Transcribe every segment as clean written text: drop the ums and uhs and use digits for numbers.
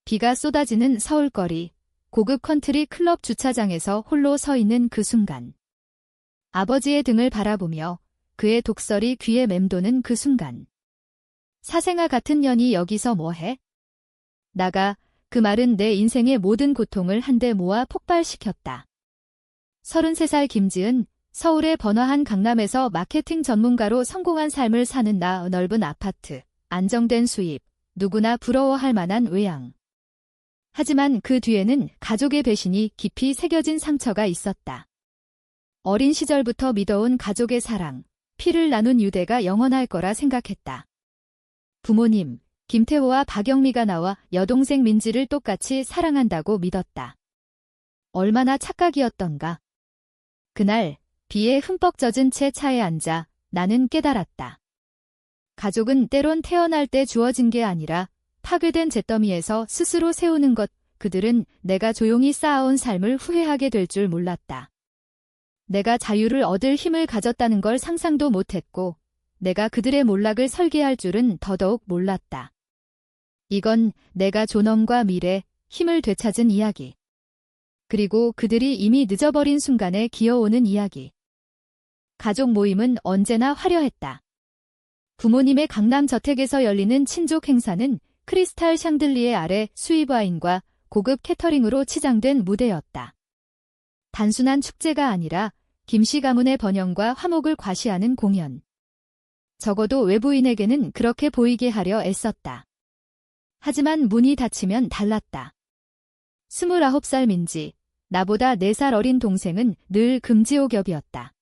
비가 쏟아지는 서울거리, 고급 컨트리 클럽 주차장에서 홀로 서 있는 그 순간. 아버지의 등을 바라보며 그의 독설이 귀에 맴도는 그 순간. 사생아 같은 년이 여기서 뭐해? 나가. 그 말은 내 인생의 모든 고통을 한데 모아 폭발시켰다. 33살 김지은, 서울의 번화한 강남에서 마케팅 전문가로 성공한 삶을 사는 나. 넓은 아파트, 안정된 수입, 누구나 부러워할 만한 외양. 하지만 그 뒤에는 가족의 배신이 깊이 새겨진 상처가 있었다. 어린 시절부터 믿어온 가족의 사랑, 피를 나눈 유대가 영원할 거라 생각했다. 부모님, 김태호와 박영미가 나와 여동생 민지를 똑같이 사랑한다고 믿었다. 얼마나 착각이었던가. 그날 비에 흠뻑 젖은 채 차에 앉아 나는 깨달았다. 가족은 때론 태어날 때 주어진 게 아니라 파괴된 잿더미에서 스스로 세우는 것. 그들은 내가 조용히 쌓아온 삶을 후회하게 될 줄 몰랐다. 내가 자유를 얻을 힘을 가졌다는 걸 상상도 못했고 내가 그들의 몰락을 설계할 줄은 더더욱 몰랐다. 이건 내가 존엄과 미래, 힘을 되찾은 이야기. 그리고 그들이 이미 늦어버린 순간에 기어오는 이야기. 가족 모임은 언제나 화려했다. 부모님의 강남 저택에서 열리는 친족 행사는 크리스탈 샹들리에 아래 수입 와인과 고급 캐터링으로 치장된 무대였다. 단순한 축제가 아니라 김씨 가문의 번영과 화목을 과시하는 공연. 적어도 외부인에게는 그렇게 보이게 하려 애썼다. 하지만 문이 닫히면 달랐다. 29살 민지, 나보다 4살 어린 동생은 늘 금지옥엽이었다.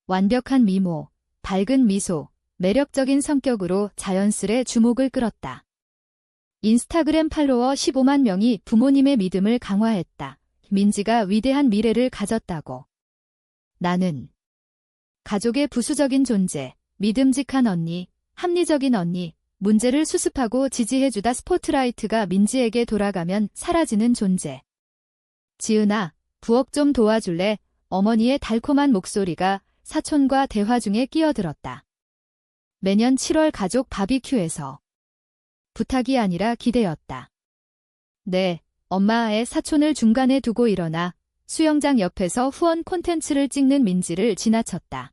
완벽한 미모, 밝은 미소, 매력적인 성격으로 자연스레 주목을 끌었다. 인스타그램 팔로워 15만 명이 부모님의 믿음을 강화했다. 민지가 위대한 미래를 가졌다고. 나는 가족의 부수적인 존재, 믿음직한 언니, 합리적인 언니, 문제를 수습하고 지지해주다 스포트라이트가 민지에게 돌아가면 사라지는 존재. 지은아, 부엌 좀 도와줄래? 어머니의 달콤한 목소리가 사촌과 대화 중에 끼어들었다. 매년 7월 가족 바비큐에서. 부탁이 아니라 기대였다. 네, 엄마의 사촌을 중간에 두고 일어나 수영장 옆에서 후원 콘텐츠를 찍는 민지를 지나쳤다.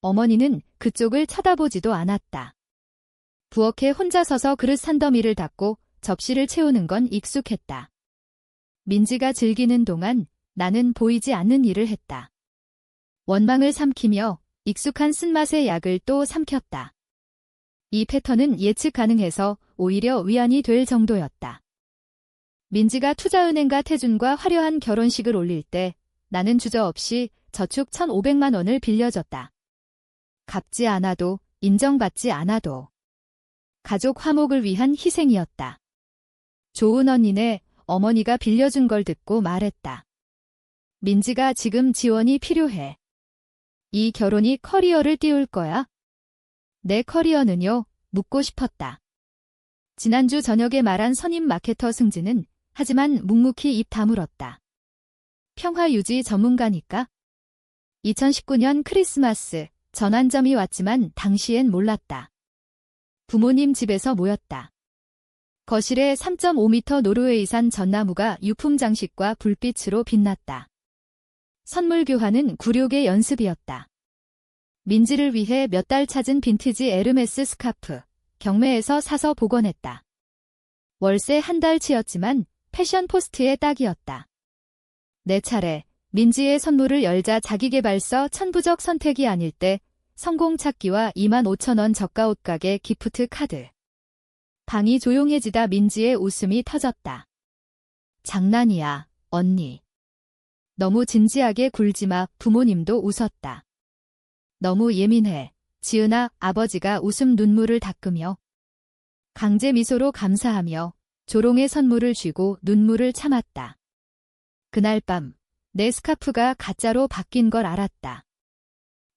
어머니는 그쪽을 쳐다보지도 않았다. 부엌에 혼자 서서 그릇 산더미를 닦고 접시를 채우는 건 익숙했다. 민지가 즐기는 동안 나는 보이지 않는 일을 했다. 원망을 삼키며 익숙한 쓴맛의 약을 또 삼켰다. 이 패턴은 예측 가능해서 오히려 위안이 될 정도였다. 민지가 투자은행가 태준과 화려한 결혼식을 올릴 때 나는 주저없이 저축 1,500만 원을 빌려줬다. 갚지 않아도 인정받지 않아도 가족 화목을 위한 희생이었다. 좋은 언니네, 어머니가 빌려준 걸 듣고 말했다. 민지가 지금 지원이 필요해. 이 결혼이 커리어를 띄울 거야? 내 커리어는요? 묻고 싶었다. 지난주 저녁에 말한 선임 마케터 승진은 하지만 묵묵히 입 다물었다. 평화 유지 전문가니까? 2019년 크리스마스, 전환점이 왔지만 당시엔 몰랐다. 부모님 집에서 모였다. 거실에 3.5m 노르웨이산 전나무가 유품 장식과 불빛으로 빛났다. 선물 교환은 굴욕의 연습이었다. 민지를 위해 몇 달 찾은 빈티지 에르메스 스카프, 경매에서 사서 복원했다. 월세 한 달치였지만 패션 포스트에 딱이었다. 내 차례, 민지의 선물을 열자 자기계발서 천부적 선택이 아닐 때 성공 찾기와 25,000원 저가 옷가게 기프트 카드. 방이 조용해지다 민지의 웃음이 터졌다. 장난이야, 언니. 너무 진지하게 굴지마. 부모님도 웃었다. 너무 예민해. 지은아. 아버지가 웃음 눈물을 닦으며 강제 미소로 감사하며 조롱의 선물을 쥐고 눈물을 참았다. 그날 밤 내 스카프가 가짜로 바뀐 걸 알았다.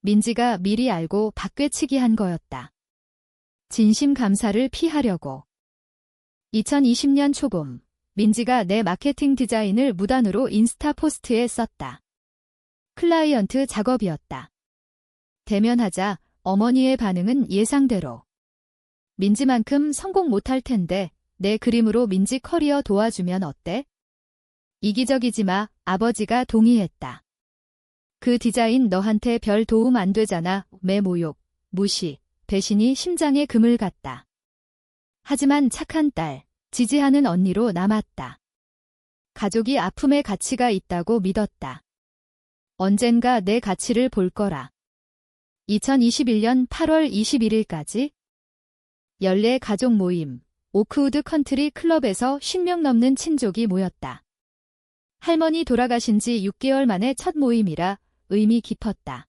민지가 미리 알고 박꿰치기 한 거였다. 진심 감사를 피하려고. 2020년 초봄, 민지가 내 마케팅 디자인을 무단으로 인스타 포스트에 썼다. 클라이언트 작업이었다. 대면하자 어머니의 반응은 예상대로. 민지만큼 성공 못할 텐데 내 그림으로 민지 커리어 도와주면 어때? 이기적이지 마. 아버지가 동의했다. 그 디자인 너한테 별 도움 안 되잖아. 매 모욕, 무시, 배신이 심장에 금을 갔다. 하지만 착한 딸, 지지하는 언니로 남았다. 가족이 아픔의 가치가 있다고 믿었다. 언젠가 내 가치를 볼 거라. 2021년 8월 21일까지 연례 가족 모임, 오크우드 컨트리 클럽에서 10명 넘는 친족이 모였다. 할머니 돌아가신 지 6개월 만에 첫 모임이라 의미 깊었다.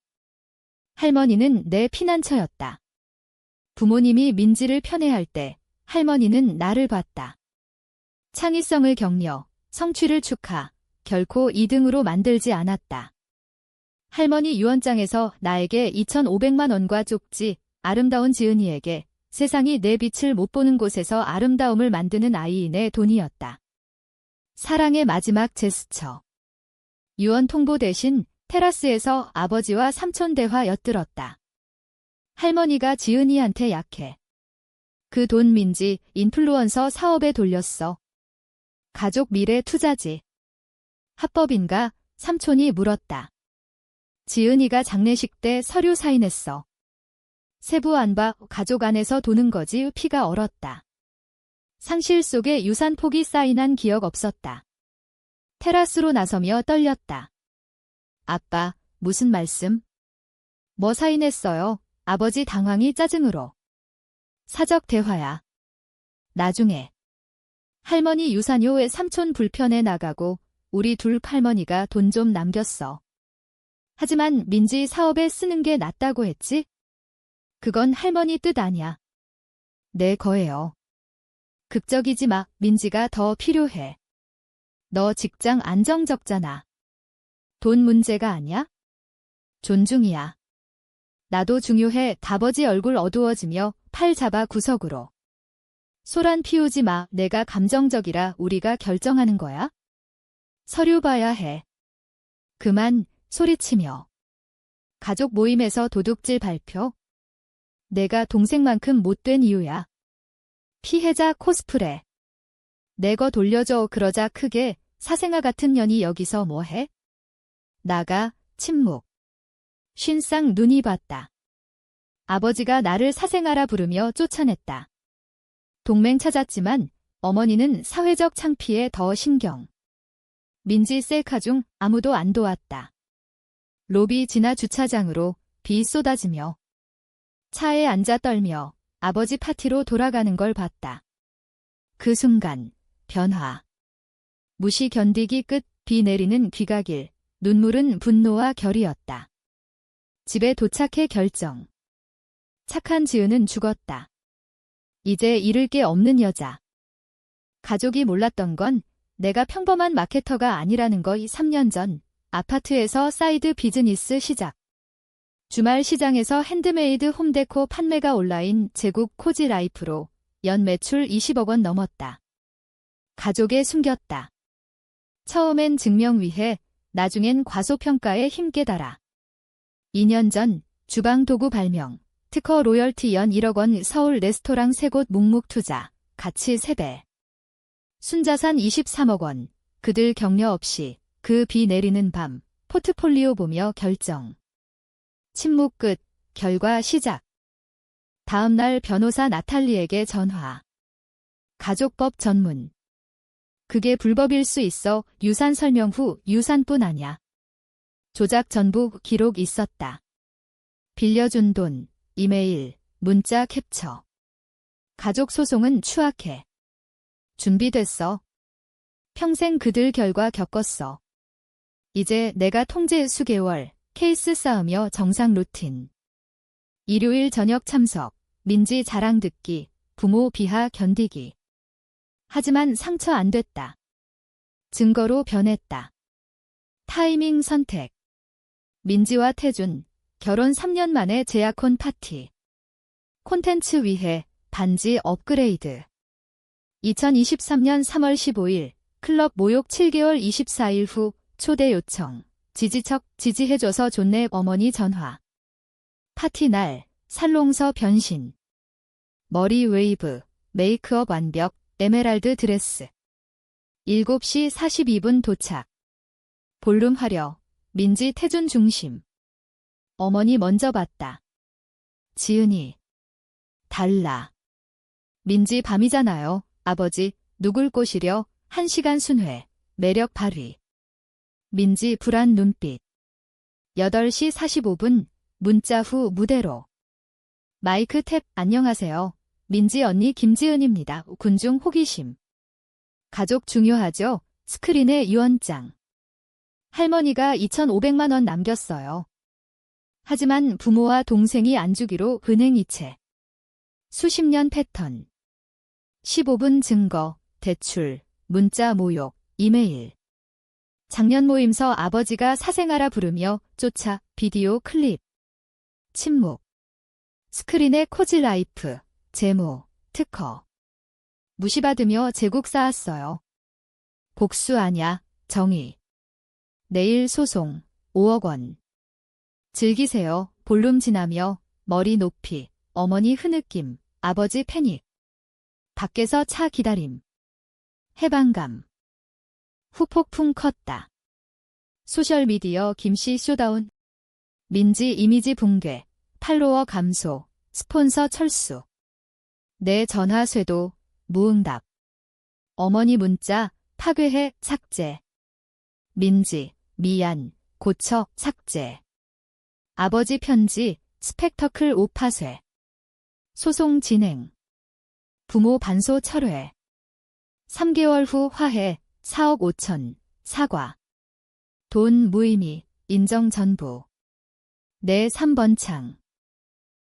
할머니는 내 피난처였다. 부모님이 민지를 편애할 때 할머니는 나를 봤다. 창의성을 격려, 성취를 축하, 결코 2등으로 만들지 않았다. 할머니 유언장에서 나에게 2,500만 원과 쪽지, 아름다운 지은이에게 세상이 내 빛을 못 보는 곳에서 아름다움을 만드는 아이인의 돈이었다. 사랑의 마지막 제스처. 유언 통보 대신 테라스에서 아버지와 삼촌 대화 엿들었다. 할머니가 지은이한테 약해. 그 돈 민지 인플루언서 사업에 돌렸어. 가족 미래 투자지. 합법인가? 삼촌이 물었다. 지은이가 장례식 때 서류 사인했어. 세부 안 봐. 가족 안에서 도는 거지. 피가 얼었다. 상실 속에 유산 폭이 사인한 기억 없었다. 테라스로 나서며 떨렸다. 아빠, 무슨 말씀? 뭐 사인했어요? 아버지 당황이 짜증으로. 사적 대화야. 나중에. 할머니 유산효에 삼촌 불편해 나가고 우리 둘 할머니가 돈 좀 남겼어. 하지만 민지 사업에 쓰는 게 낫다고 했지? 그건 할머니 뜻 아냐. 내 거예요. 극적이지 마. 민지가 더 필요해. 너 직장 안정적잖아. 돈 문제가 아니야? 존중이야. 나도 중요해. 아버지 얼굴 어두워지며 팔 잡아 구석으로. 소란 피우지 마. 내가 감정적이라 우리가 결정하는 거야? 서류 봐야 해. 그만. 소리치며. 가족 모임에서 도둑질 발표. 내가 동생만큼 못된 이유야. 피해자 코스프레. 내 거 돌려줘. 그러자 크게 사생아 같은 년이 여기서 뭐해? 나가. 침묵. 쉰쌍 눈이 봤다. 아버지가 나를 사생아라 부르며 쫓아냈다. 동맹 찾았지만 어머니는 사회적 창피에 더 신경. 민지 셀카 중 아무도 안 도왔다. 로비 지나 주차장으로 비 쏟아지며 차에 앉아 떨며 아버지 파티로 돌아가는 걸 봤다. 그 순간 변화. 무시 견디기 끝. 비 내리는 귀가길. 눈물은 분노와 결이었다. 집에 도착해 결정. 착한 지은은 죽었다. 이제 잃을 게 없는 여자. 가족이 몰랐던 건 내가 평범한 마케터가 아니라는 거. 3년 전 아파트에서 사이드 비즈니스 시작. 주말 시장에서 핸드메이드 홈데코 판매가 온라인 제국 코지라이프로 연 매출 20억 원 넘었다. 가족에 숨겼다. 처음엔 증명 위해, 나중엔 과소평가에 힘 깨달아. 2년 전 주방 도구 발명, 특허 로열티 연 1억 원 서울 레스토랑 3곳 묵묵 투자, 가치 3배. 순자산 23억 원, 그들 격려 없이 그 비 내리는 밤, 포트폴리오 보며 결정. 침묵 끝, 결과 시작. 다음 날 변호사 나탈리에게 전화. 가족법 전문. 그게 불법일 수 있어. 유산 설명 후 유산뿐 아냐. 조작 전부 기록 있었다. 빌려준 돈, 이메일, 문자 캡처. 가족 소송은 추악해. 준비됐어. 평생 그들 결과 겪었어. 이제 내가 통제 수개월, 케이스 쌓으며 정상 루틴. 일요일 저녁 참석, 민지 자랑 듣기, 부모 비하 견디기. 하지만 상처 안 됐다. 증거로 변했다. 타이밍 선택. 민지와 태준, 결혼 3년 만에 제약혼 파티. 콘텐츠 위해 반지 업그레이드. 2023년 3월 15일, 클럽 모욕 7개월 24일 후, 초대 요청. 지지척 지지해줘서 좋네. 어머니 전화. 파티 날, 살롱서 변신. 머리 웨이브, 메이크업 완벽, 에메랄드 드레스. 7시 42분 도착. 볼룸 화려. 민지 태준 중심. 어머니 먼저 봤다. 지은이. 달라. 민지 밤이잖아요. 아버지, 누굴 꼬시려? 1시간 순회. 매력 발휘. 민지 불안 눈빛. 8시 45분. 문자 후 무대로. 마이크 탭. 안녕하세요. 민지 언니 김지은입니다. 군중 호기심. 가족 중요하죠? 스크린에 유언장. 할머니가 2,500만 원 남겼어요. 하지만 부모와 동생이 안 주기로 은행 이체. 수십 년 패턴. 15분 증거, 대출, 문자 모욕, 이메일. 작년 모임서 아버지가 사생아라 부르며 쫓아 비디오 클립. 침묵. 스크린에 코지라이프, 제모, 특허. 무시받으며 제국 쌓았어요. 복수 아냐, 정의. 내일 소송, 5억 원. 즐기세요. 볼룸 지나며 머리 높이, 어머니 흐느낌, 아버지 패닉. 밖에서 차 기다림. 해방감. 후폭풍 컸다. 소셜미디어 김씨 쇼다운. 민지 이미지 붕괴, 팔로워 감소, 스폰서 철수. 내 전화 쇄도, 무응답. 어머니 문자, 파괴해, 삭제. 민지, 미안, 고쳐, 삭제. 아버지 편지, 스펙터클 오파쇄. 소송 진행. 부모 반소 철회. 3개월 후 화해, 4억 5천, 사과. 돈 무의미, 인정 전부. 내 3번 창.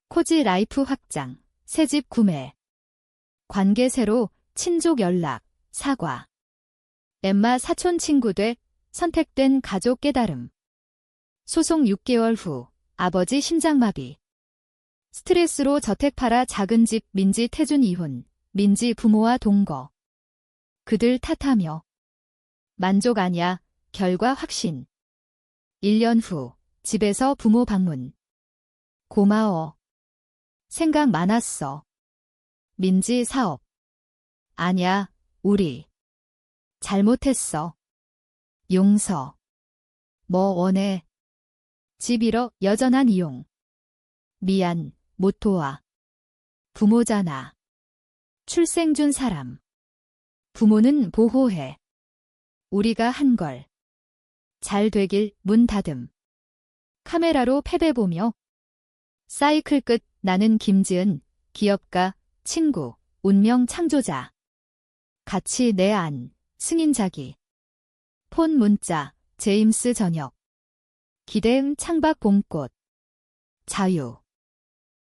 코지 라이프 확장, 새집 구매. 관계 새로, 친족 연락, 사과. 엠마 사촌 친구 돼, 선택된 가족 깨달음. 소송 6개월 후, 아버지 심장마비. 스트레스로 저택 팔아 작은 집 민지 태준 이혼, 민지 부모와 동거. 그들 탓하며. 만족 아냐, 결과 확신. 1년 후, 집에서 부모 방문. 고마워. 생각 많았어. 민지 사업. 아냐, 우리. 잘못했어. 용서. 뭐 원해. 집 잃어 여전한 이용. 미안, 못 도와. 부모잖아. 출생 준 사람. 부모는 보호해. 우리가 한 걸. 잘 되길 문 닫음. 카메라로 패배 보며. 사이클 끝. 나는 김지은, 기업가, 친구, 운명 창조자. 같이 내 안, 승인자기. 폰 문자, 제임스 저녁. 기대음 창밖 봄꽃. 자유.